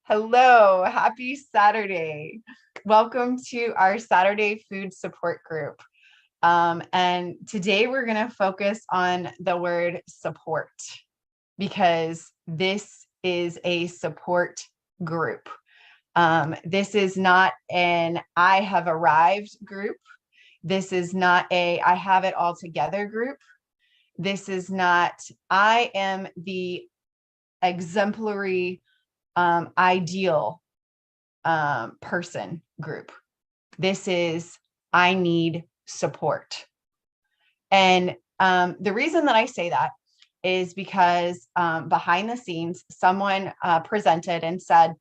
Hello, happy Saturday. Welcome to our Saturday food support group. And today we're going to focus on the word support because this is a support group. This is not an I have arrived group. This is not a I have it all together group. This is not I am the exemplary ideal person group. This is I need support. And the reason that I say that is because behind the scenes, someone presented and said,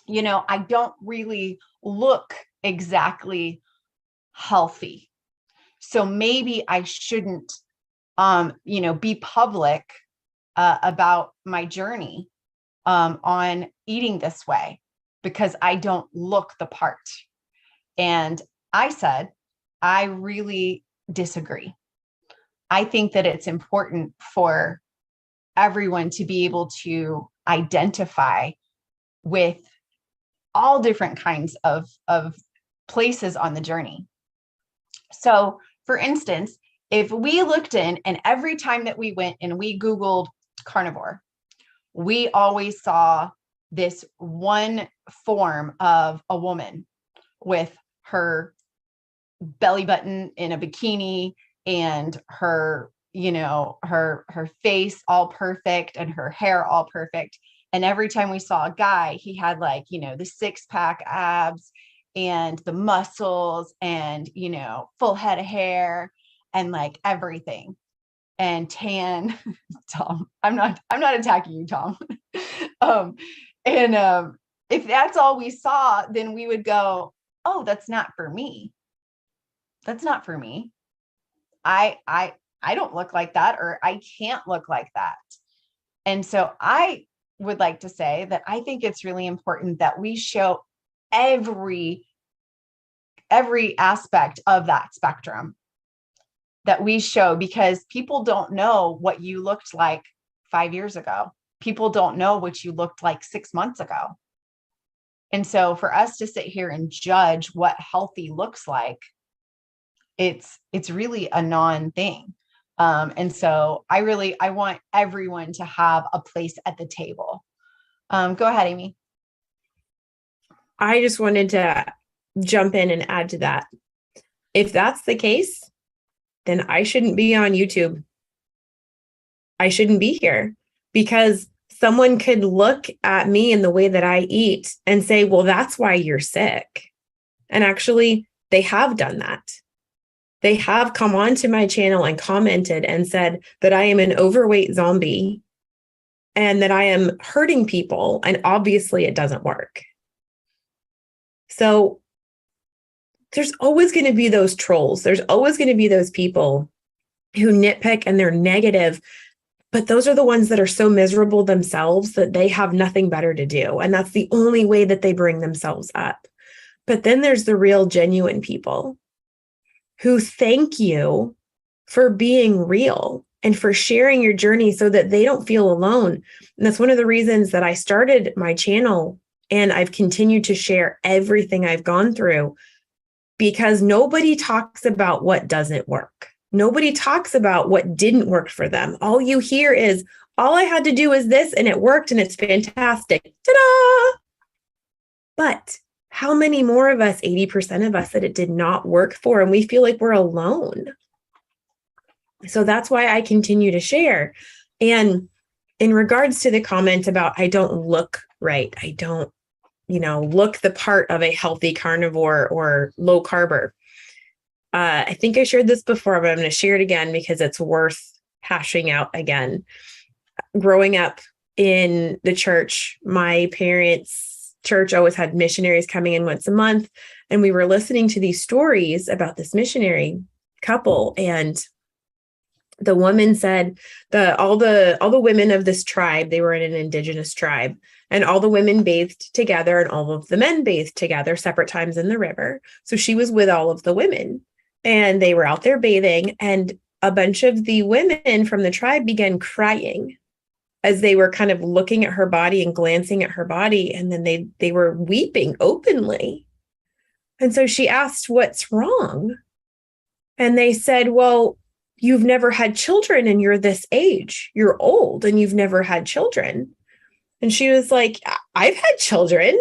I don't really look exactly healthy. So maybe I shouldn't, be public about my journey on eating this way because I don't look the part. And I said, I really disagree. I think that it's important for everyone to be able to identify with all different kinds of places on the journey. So for instance, if we looked in and every time that we went and we Googled carnivore, we always saw this one form of a woman with her belly button in a bikini and her, her face all perfect and her hair all perfect. And every time we saw a guy, he had the 6-pack abs and the muscles and, full head of hair and everything. And tan. Tom, I'm not attacking you, Tom. If that's all we saw, then we would go, oh, that's not for me. That's not for me. I don't look like that, or I can't look like that. And so I would like to say that I think it's really important that we show every aspect of that spectrum that we show, because people don't know what you looked like 5 years ago. People don't know what you looked like 6 months ago. And so for us to sit here and judge what healthy looks like, it's really a non-thing. And so I want everyone to have a place at the table. Go ahead, Amy. I just wanted to jump in and add to that. If that's the case, then I shouldn't be on YouTube. I shouldn't be here, because someone could look at me and the way that I eat and say, well, that's why you're sick. And actually, they have done that. They have come onto my channel and commented and said that I am an overweight zombie and that I am hurting people. And obviously it doesn't work. So there's always going to be those trolls. There's always going to be those people who nitpick and they're negative, but those are the ones that are so miserable themselves that they have nothing better to do. And that's the only way that they bring themselves up. But then there's the real genuine people who thank you for being real and for sharing your journey so that they don't feel alone. And that's one of the reasons that I started my channel and I've continued to share everything I've gone through, because nobody talks about what doesn't work. Nobody talks about what didn't work for them. All you hear is, all I had to do is this and it worked and it's fantastic. Ta-da! But how many more of us, 80% of us, that it did not work for, and we feel like we're alone? So that's why I continue to share. And in regards to the comment about I don't look right, I don't, look the part of a healthy carnivore or low carber. I think I shared this before, but I'm going to share it again because it's worth hashing out again. Growing up in the church, my parents' church always had missionaries coming in once a month. And we were listening to these stories about this missionary couple. And the woman said all the women of this tribe, they were in an indigenous tribe, and all the women bathed together and all of the men bathed together separate times in the river. So she was with all of the women and they were out there bathing, and a bunch of the women from the tribe began crying. as they were kind of looking at her body and glancing at her body, and then they were weeping openly. And so she asked, "What's wrong?" And they said, "Well, you've never had children and you're this age. You're old and you've never had children." And she was like, "I've had children.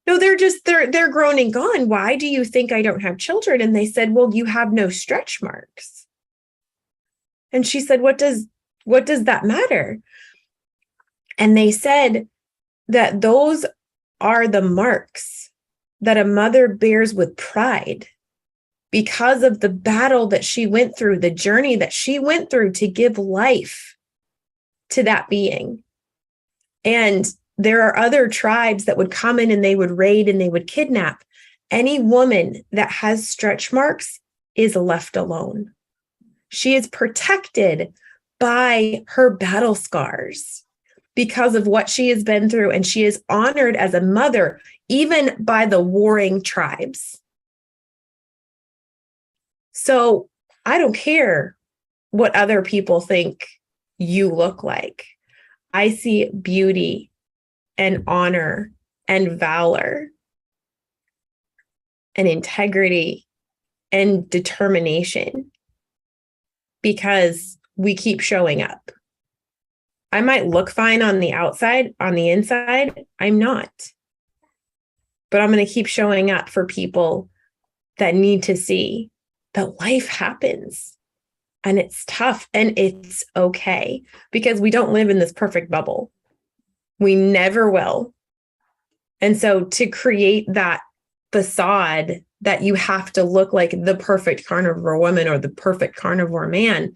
No, they're grown and gone. Why do you think I don't have children?" And they said, "Well, you have no stretch marks." And she said, what does that matter?" And they said that those are the marks that a mother bears with pride because of the battle that she went through, the journey that she went through to give life to that being. And there are other tribes that would come in and they would raid and they would kidnap. Any woman that has stretch marks is left alone. She is protected by her battle scars because of what she has been through, and she is honored as a mother, even by the warring tribes. So I don't care what other people think you look like. I see beauty and honor and valor and integrity and determination because we keep showing up. I might look fine on the outside, on the inside, I'm not. But I'm going to keep showing up for people that need to see that life happens and it's tough and it's okay, because we don't live in this perfect bubble. We never will. And so to create that facade that you have to look like the perfect carnivore woman or the perfect carnivore man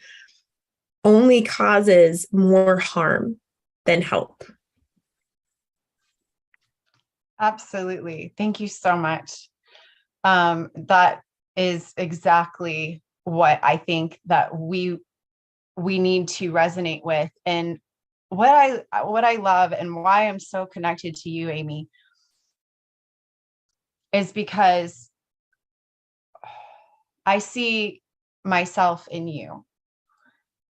only causes more harm than help. Absolutely. Thank you so much. That is exactly what I think that we need to resonate with. And what I love and why I'm so connected to you, Amy, is because I see myself in you,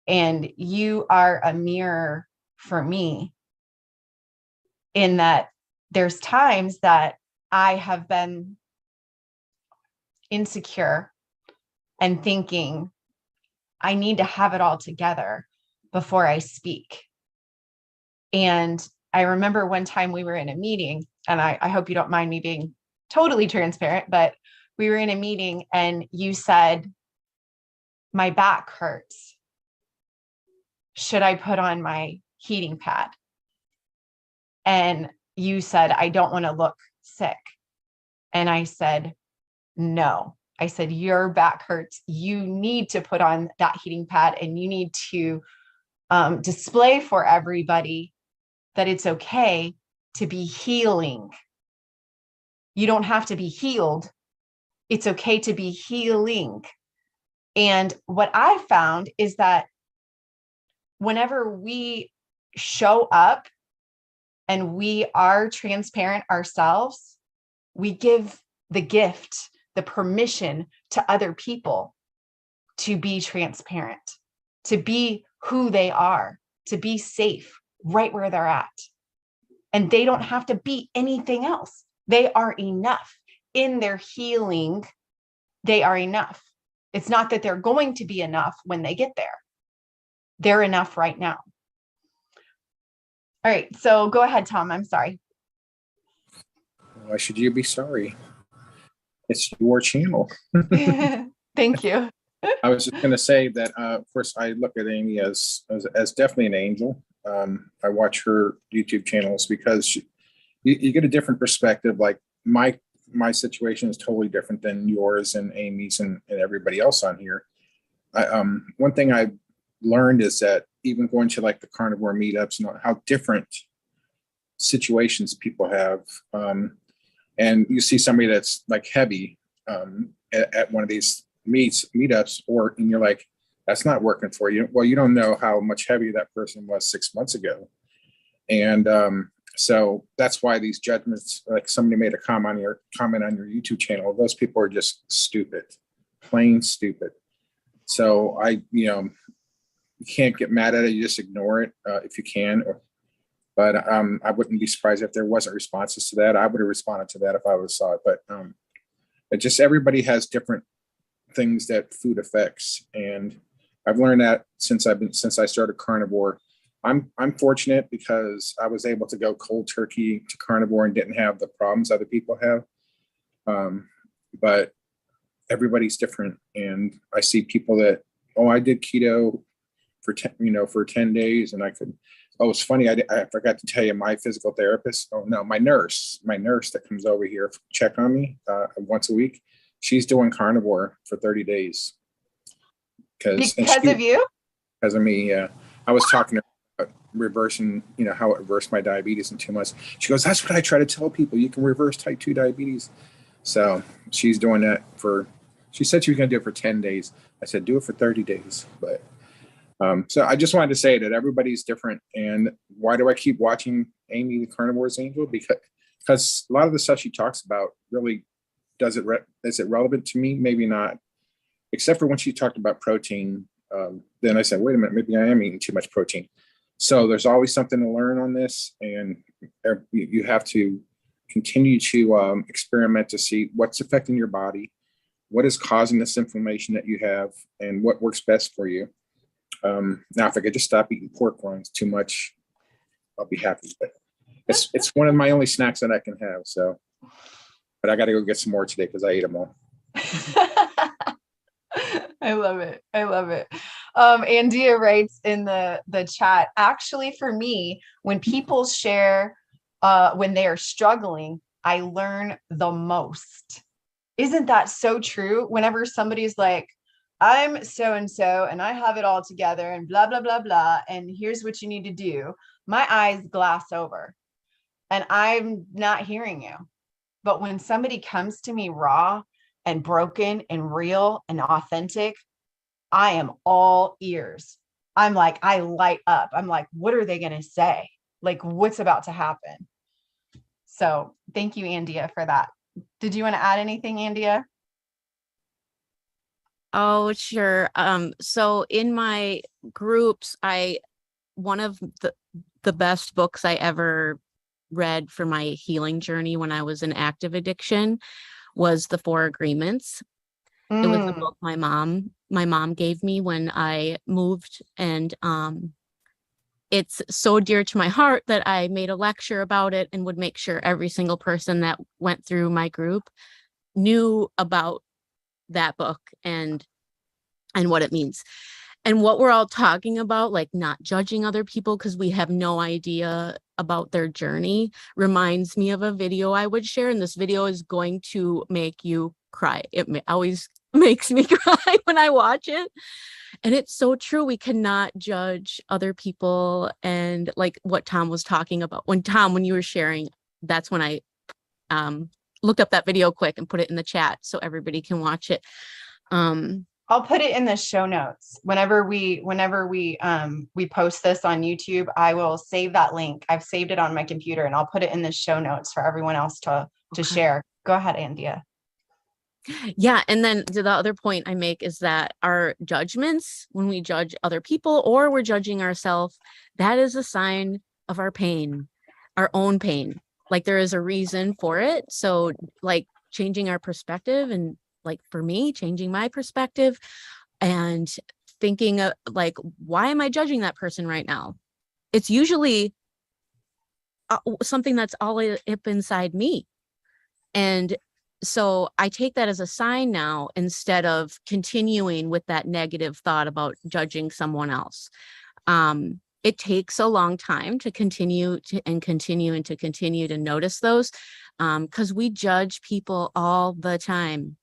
and you are a mirror for me, in that there's times that I have been insecure and thinking I need to have it all together before I speak. And I remember one time we were in a meeting, and I hope you don't mind me being totally transparent, but we were in a meeting and you said, "My back hurts. Should I put on my heating pad?" And you said, "I don't want to look sick." And I said, "No." I said, "Your back hurts. You need to put on that heating pad, and you need to display for everybody that it's okay to be healing. You don't have to be healed. It's okay to be healing." And what I found is that whenever we show up and we are transparent ourselves, we give the gift, the permission to other people to be transparent, to be who they are, to be safe right where they're at. And they don't have to be anything else. They are enough in their healing. They are enough. It's not that they're going to be enough when they get there. They're enough right now. All right. So go ahead, Tom. I'm sorry. Why should you be sorry? It's your channel. Thank you. I was just going to say that, of course, I look at Amy as definitely an angel. I watch her YouTube channels because you get a different perspective. Like my situation is totally different than yours and Amy's and everybody else on here. One thing I learned is that even going to like the carnivore meetups, you know, how different situations people have. And you see somebody that's like heavy at one of these meetups, and you're like, that's not working for you. Well, you don't know how much heavier that person was 6 months ago. And so that's why these judgments, like somebody made a comment on your YouTube channel, those people are just stupid, plain stupid. So you can't get mad at it. You just ignore it if you can, But I wouldn't be surprised if there wasn't responses to that. I would have responded to that if I would have saw it. But it just, everybody has different things that food affects, and I've learned that since I started carnivore. I'm fortunate because I was able to go cold turkey to carnivore and didn't have the problems other people have. But everybody's different, and I see people that, oh, I did keto for 10 days, and I could. Oh, it's funny. I forgot to tell you, my physical therapist. Oh no, my nurse that comes over here to check on me once a week. She's doing carnivore for 30 days. Because of you? Because of me, yeah. I was talking to her about reversing, how it reversed my diabetes in 2 months. She goes, that's what I try to tell people. You can reverse type 2 diabetes. So she's doing that she said she was going to do it for 10 days. I said, do it for 30 days. But so I just wanted to say that everybody's different. And why do I keep watching Amy the Carnivore's Angel? Because a lot of the stuff she talks about really is it relevant to me? Maybe not, except for when she talked about protein. Then I said, wait a minute, maybe I am eating too much protein. So there's always something to learn on this. And you have to continue to experiment to see what's affecting your body, what is causing this inflammation that you have, and what works best for you. Now, if I could just stop eating pork rinds too much, I'll be happy. But it's one of my only snacks that I can have. So, but I got to go get some more today because I ate them all. I love it. Andia writes in the chat, actually, for me, when people share when they are struggling, I learn the most. Isn't that so true? Whenever somebody's like, I'm so-and-so and I have it all together and blah, blah, blah, blah, and here's what you need to do, my eyes glass over and I'm not hearing you. But when somebody comes to me raw and broken and real and authentic, I am all ears. I'm like, I light up. I'm like, what are they going to say? Like, what's about to happen? So thank you, Andia, for that. Did you want to add anything, Andia? Oh, sure. So in my groups, one of the best books I ever read for my healing journey when I was in active addiction was The 4 Agreements. It was the book my mom gave me when I moved, and it's so dear to my heart that I made a lecture about it and would make sure every single person that went through my group knew about that book and what it means. And what we're all talking about, like not judging other people because we have no idea about their journey, reminds me of a video I would share. And this video is going to make you cry. It always makes me cry when I watch it. And it's so true. We cannot judge other people. And like what Tom was talking about, when you were sharing, that's when I looked up that video quick and put it in the chat so everybody can watch it. I'll put it in the show notes. Whenever we post this on YouTube, I will save that link. I've saved it on my computer and I'll put it in the show notes for everyone else to share. Go ahead, Andia. Yeah. And then the other point I make is that our judgments, when we judge other people or we're judging ourselves, that is a sign of our pain, our own pain. Like there is a reason for it. So like changing our perspective, and like for me, changing my perspective and thinking of like, why am I judging that person right now? It's usually something that's all up inside me. And so I take that as a sign now, instead of continuing with that negative thought about judging someone else. It takes a long time to continue to notice those, because we judge people all the time.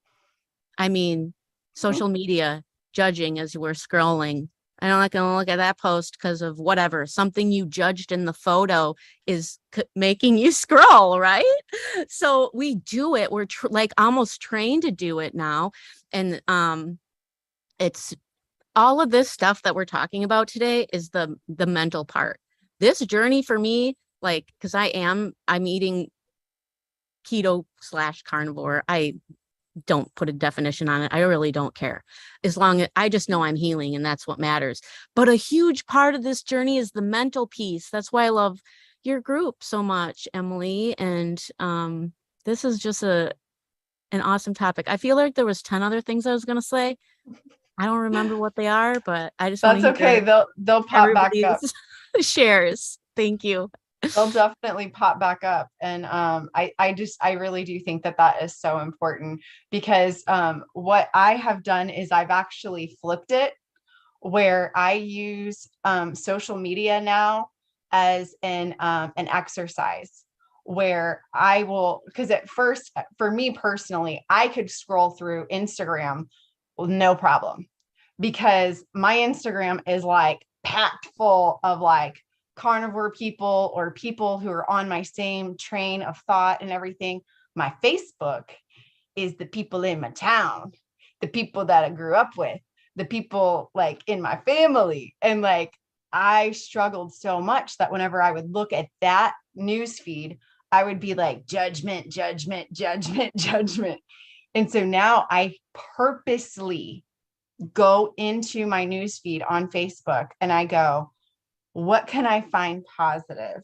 I mean, social media, judging as we're scrolling. I'm not going to look at that post because of whatever. Something you judged in the photo is making you scroll, right? So we do it. We're like almost trained to do it now. And it's all of this stuff that we're talking about today is the mental part. This journey for me, like, because I'm eating keto / carnivore. I don't put a definition on it. I really don't care. As long as I just know I'm healing, and that's what matters. But a huge part of this journey is the mental piece. That's why I love your group so much, Emily. And this is just an awesome topic. I feel like there was 10 other things I was going to say. I don't remember what they are, but I just want That's to hear okay. They'll pop back up. everybody's shares. Thank you. They'll definitely pop back up. And I really do think that is so important, because what I have done is I've actually flipped it, where I use social media now as an exercise, where I will, because at first, for me personally, I could scroll through Instagram with no problem, because my Instagram is like packed full of like carnivore people or people who are on my same train of thought and everything. My Facebook is the people in my town, the people that I grew up with, the people like in my family. And like, I struggled so much that whenever I would look at that news feed, I would be like, judgment, judgment, judgment, judgment. And so now I purposely go into my news feed on Facebook and I go, what can I find positive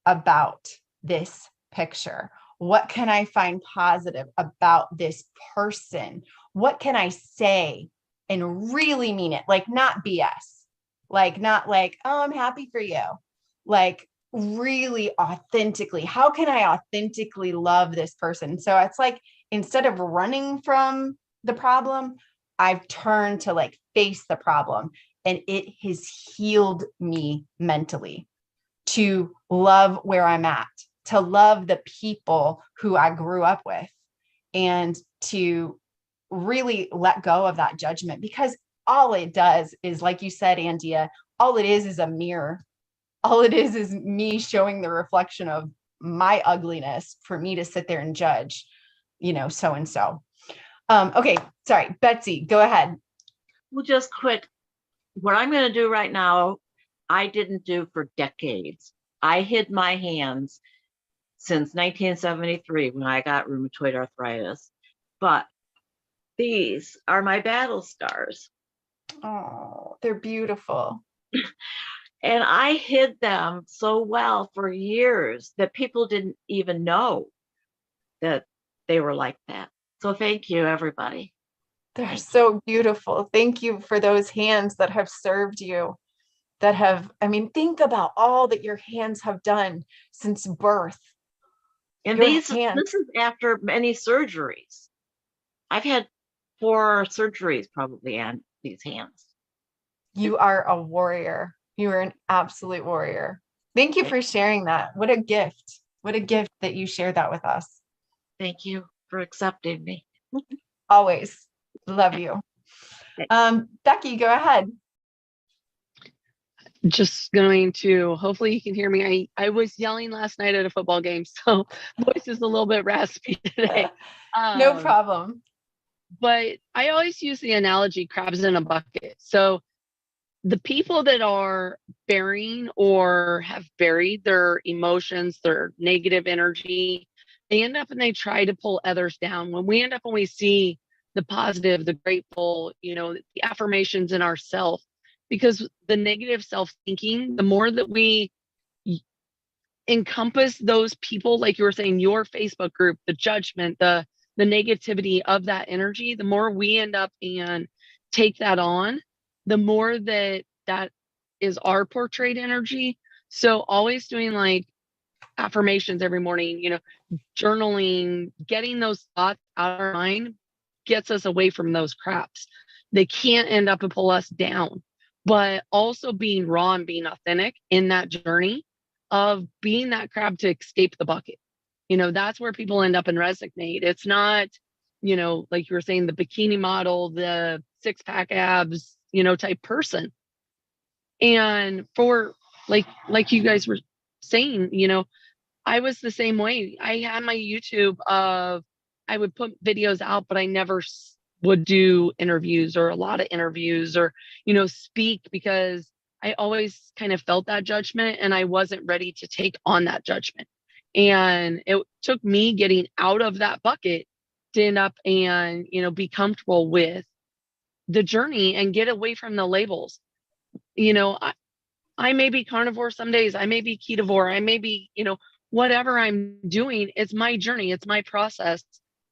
about this picture? What can I find positive about this person? What can I say and really mean it? Like, not BS, like, not like, oh, I'm happy for you. Like, really authentically, how can I authentically love this person? So it's like, instead of running from the problem, I've turned to like face the problem, and it has healed me mentally to love where I'm at, to love the people who I grew up with, and to really let go of that judgment, because all it does is, like you said, Andia, all it is a mirror. All it is me showing the reflection of my ugliness for me to sit there and judge, so and so. Okay, sorry, Betsy, go ahead. Well, just quick. What I'm going to do right now, I didn't do for decades. I hid my hands since 1973 when I got rheumatoid arthritis. But these are my battle scars. Oh, they're beautiful. And I hid them so well for years that people didn't even know that they were like that. So thank you, everybody. They're so beautiful. Thank you for those hands that have served you, that have, think about all that your hands have done since birth. And this is after many surgeries. I've had 4 surgeries probably on these hands. You are a warrior. You are an absolute warrior. Thank you for sharing that. What a gift. What a gift that you shared that with us. Thank you for accepting me. Always. Love you. Becky, go ahead. Just going to, hopefully you can hear me. I was yelling last night at a football game, so voice is a little bit raspy today. No problem. But I always use the analogy crabs in a bucket. So the people that are burying or have buried their emotions, their negative energy, they end up and they try to pull others down. When we end up and we see the positive, the grateful, the affirmations in ourselves, because the negative self-thinking, the more that we encompass those people, like you were saying, your Facebook group, the judgment, the negativity of that energy, the more we end up and take that on, the more that is our portrayed energy. So always doing like affirmations every morning, journaling, getting those thoughts out of our mind gets us away from those craps. They can't end up and pull us down. But also being raw and being authentic in that journey of being that crab to escape the bucket. That's where people end up and resonate. It's not, like you were saying, the bikini model, the 6-pack abs, type person. And for like you guys were saying, I was the same way. I had my YouTube of, I would put videos out, but I never would do interviews or a lot of interviews or, speak, because I always kind of felt that judgment and I wasn't ready to take on that judgment. And it took me getting out of that bucket to end up and, be comfortable with the journey and get away from the labels. I may be carnivore some days, I may be ketovore, I may be, whatever I'm doing, it's my journey, it's my process,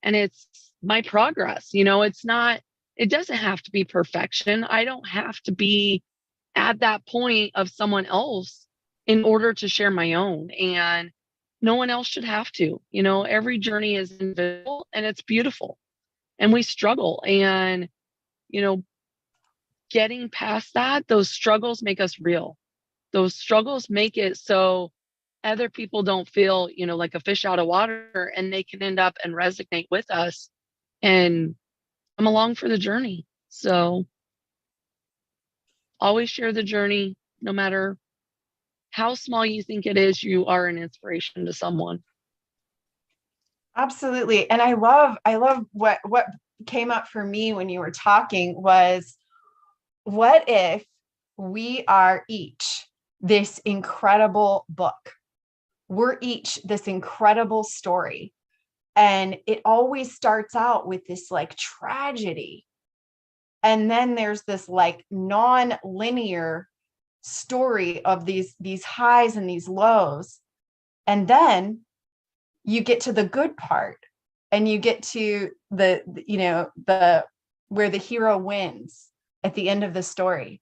and it's my progress. It doesn't have to be perfection. I don't have to be at that point of someone else in order to share my own. And no one else should have to. Every journey is individual and it's beautiful. And we struggle. And, getting past that, those struggles make us real. Those struggles make it so other people don't feel, like a fish out of water, and they can end up and resonate with us and come along for the journey. So always share the journey, no matter how small you think it is, you are an inspiration to someone. Absolutely. And I love what came up for me when you were talking was, what if we are each this incredible book? We're each this incredible story. And it always starts out with this like tragedy. And then there's this like non-linear story of these highs and these lows. And then you get to the good part, and you get to the where the hero wins at the end of the story.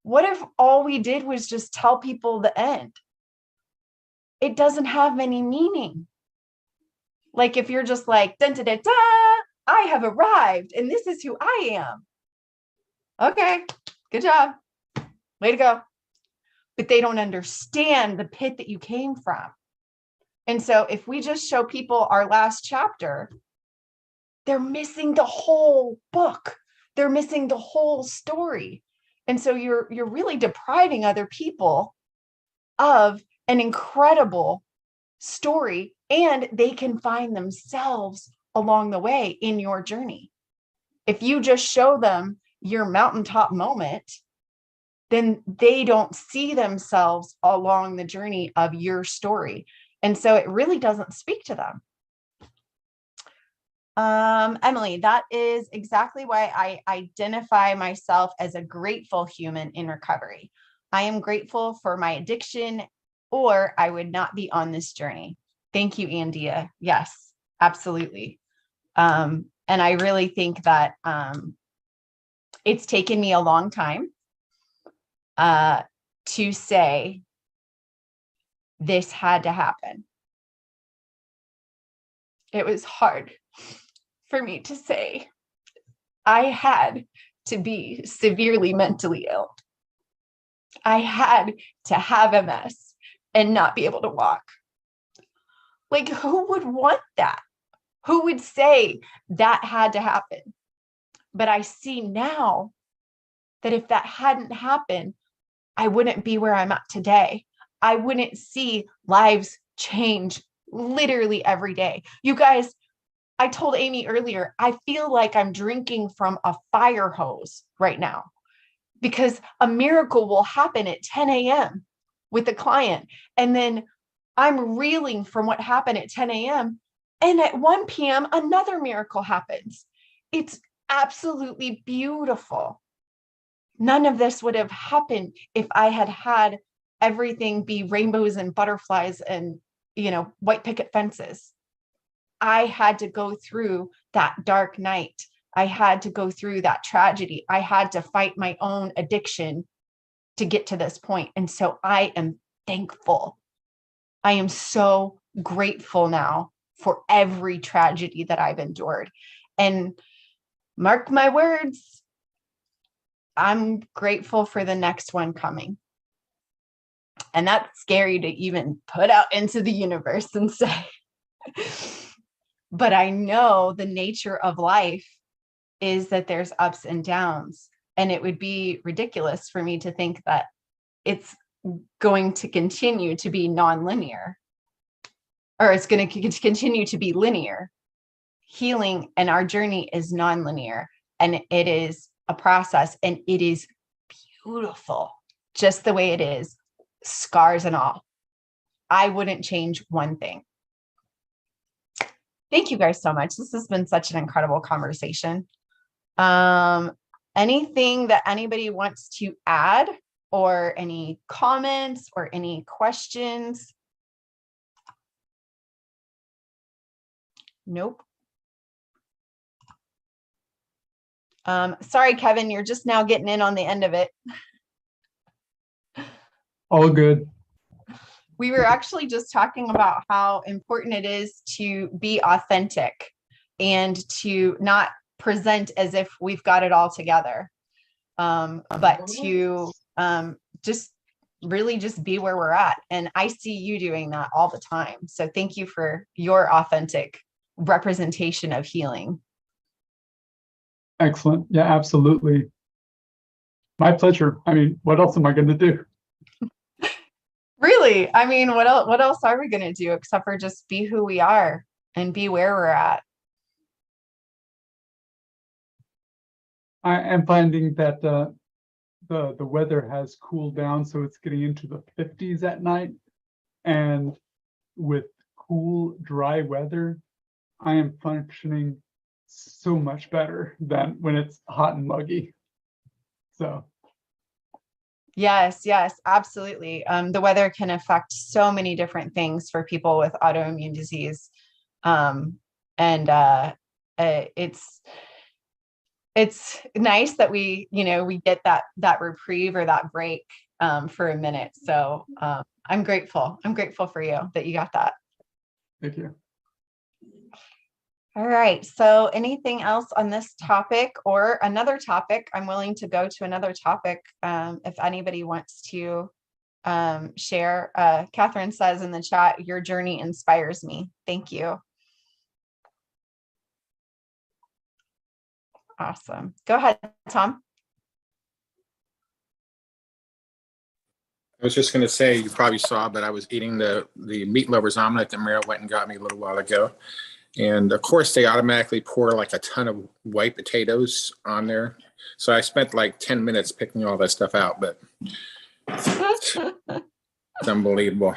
What if all we did was just tell people the end? It doesn't have any meaning. Like if you're just like, dun, dun, dun, dun, I have arrived and this is who I am. Okay, good job. Way to go. But they don't understand the pit that you came from. And so if we just show people our last chapter, they're missing the whole book. They're missing the whole story. And so you're really depriving other people of an incredible story, and they can find themselves along the way in your journey. If you just show them your mountaintop moment, then they don't see themselves along the journey of your story. And so it really doesn't speak to them. Emily, that is exactly why I identify myself as a grateful human in recovery. I am grateful for my addiction, or I would not be on this journey. Thank you, Andia. Yes, absolutely. And I really think that it's taken me a long time to say this had to happen. It was hard for me to say I had to be severely mentally ill. I had to have MS and not be able to walk. Like, who would want that? Who would say that had to happen? But I see now that if that hadn't happened, I wouldn't be where I'm at today. I wouldn't see lives change literally every day. You guys, I told Amy earlier, I feel like I'm drinking from a fire hose right now, because a miracle will happen at 10 a.m. with a client. And then I'm reeling from what happened at 10 a.m. And at 1 p.m., another miracle happens. It's absolutely beautiful. None of this would have happened if I had had everything be rainbows and butterflies and, white picket fences. I had to go through that dark night. I had to go through that tragedy. I had to fight my own addiction to get to this point. And so I am thankful. I am so grateful now for every tragedy that I've endured. And mark my words, I'm grateful for the next one coming. And that's scary to even put out into the universe and say. But I know the nature of life is that there's ups and downs. And it would be ridiculous for me to think that it's going to continue to be nonlinear, or it's going to continue to be linear. Healing and our journey is nonlinear, and it is a process, and it is beautiful just the way it is, scars and all. I wouldn't change one thing. Thank you guys so much. This has been such an incredible conversation. Anything that anybody wants to add or any comments or any questions? Nope. Sorry, Kevin, you're just now getting in on the end of it. All good. We were actually just talking about how important it is to be authentic and to not present as if we've got it all together, but to just really just be where we're at. And I see you doing that all the time. So thank you for your authentic representation of healing. Excellent. Yeah, absolutely. My pleasure. I mean, what else am I going to do? Really? I mean, what else are we going to do except for just be who we are and be where we're at? I am finding that the weather has cooled down, so it's getting into the 50s at night. And with cool, dry weather, I am functioning so much better than when it's hot and muggy. So Yes, absolutely. The weather can affect so many different things for people with autoimmune disease. It's nice that we get that reprieve or that break for a minute. So I'm grateful. I'm grateful for you that you got that. thank you. All right. So anything else on this topic or another topic? I'm willing to go to another topic if anybody wants to share. Catherine says in the chat, your journey inspires me. Thank you. Awesome. Go ahead, Tom. I was just going to say, you probably saw, but I was eating the meat lover's omelet that Meryl went and got me a little while ago. And of course, they automatically pour like a ton of white potatoes on there. So I spent like 10 minutes picking all that stuff out, but it's unbelievable.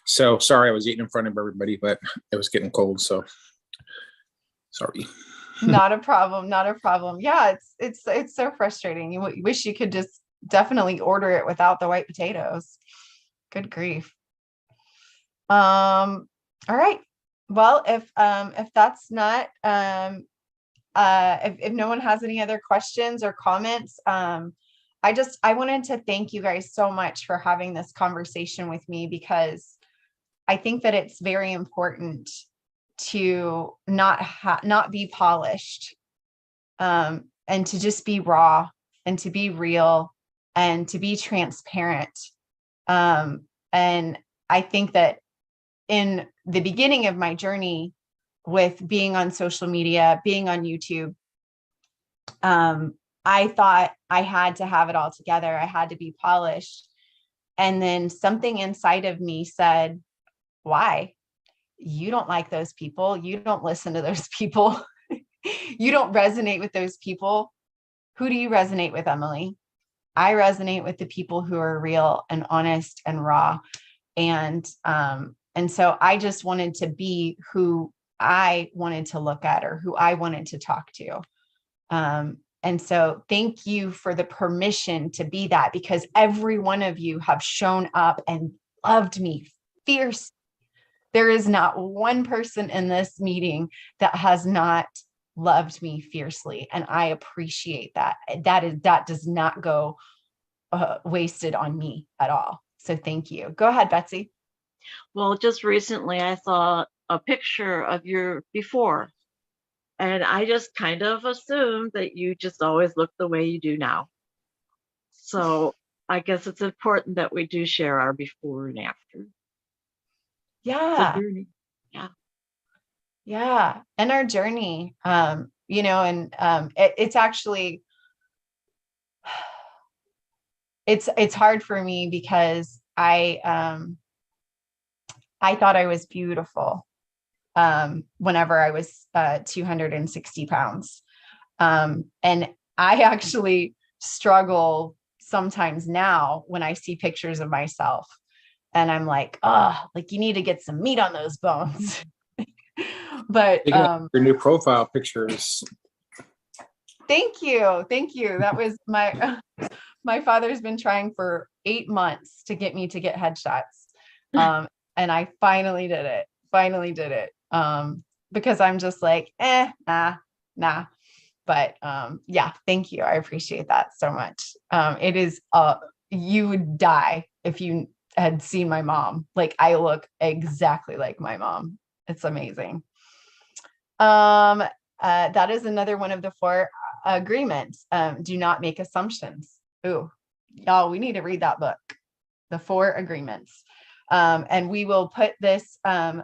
So sorry, I was eating in front of everybody, but it was getting cold. So sorry. Not a problem. Not a problem. Yeah, it's so frustrating. You wish you could just definitely order it without the white potatoes. Good grief. All right. Well, if that's not if no one has any other questions or comments, I wanted to thank you guys so much for having this conversation with me, because I think that it's very important to not be polished, and to just be raw and to be real and to be transparent. And I think that in the beginning of my journey with being on social media, being on YouTube, I thought I had to have it all together. I had to be polished. And then something inside of me said, why? You don't like those people. You don't listen to those people. You don't resonate with those people. Who do you resonate with, Emily? I resonate with the people who are real and honest and raw. And so I just wanted to be who I wanted to look at or who I wanted to talk to. And so thank you for the permission to be that, because every one of you have shown up and loved me fiercely. There is not one person in this meeting that has not loved me fiercely. And I appreciate that. That does not go wasted on me at all. So thank you. Go ahead, Betsy. Well, just recently I saw a picture of your before, and I just kind of assumed that you just always look the way you do now. So I guess it's important that we do share our before and after. Yeah. Yeah. And our journey, it's actually, it's hard for me because I thought I was beautiful whenever I was 260 pounds. And I actually struggle sometimes now when I see pictures of myself and I'm like, oh, like you need to get some meat on those bones. But your new profile pictures. Thank you. That was My father's been trying for 8 months to get me to get headshots. And I finally did it. Because I'm just like, nah. But yeah, thank you. I appreciate that so much. It is you would die if you had seen my mom. Like, I look exactly like my mom. It's amazing. That is another one of the 4 agreements. Do not make assumptions. Ooh, y'all, we need to read that book, The 4 Agreements. And we will put this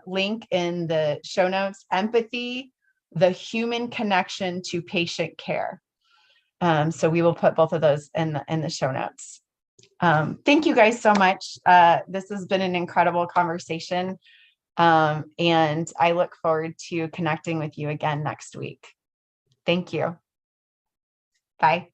link in the show notes. Empathy, the human connection to patient care. So we will put both of those in the show notes. Thank you guys so much. This has been an incredible conversation. And I look forward to connecting with you again next week. Thank you. Bye.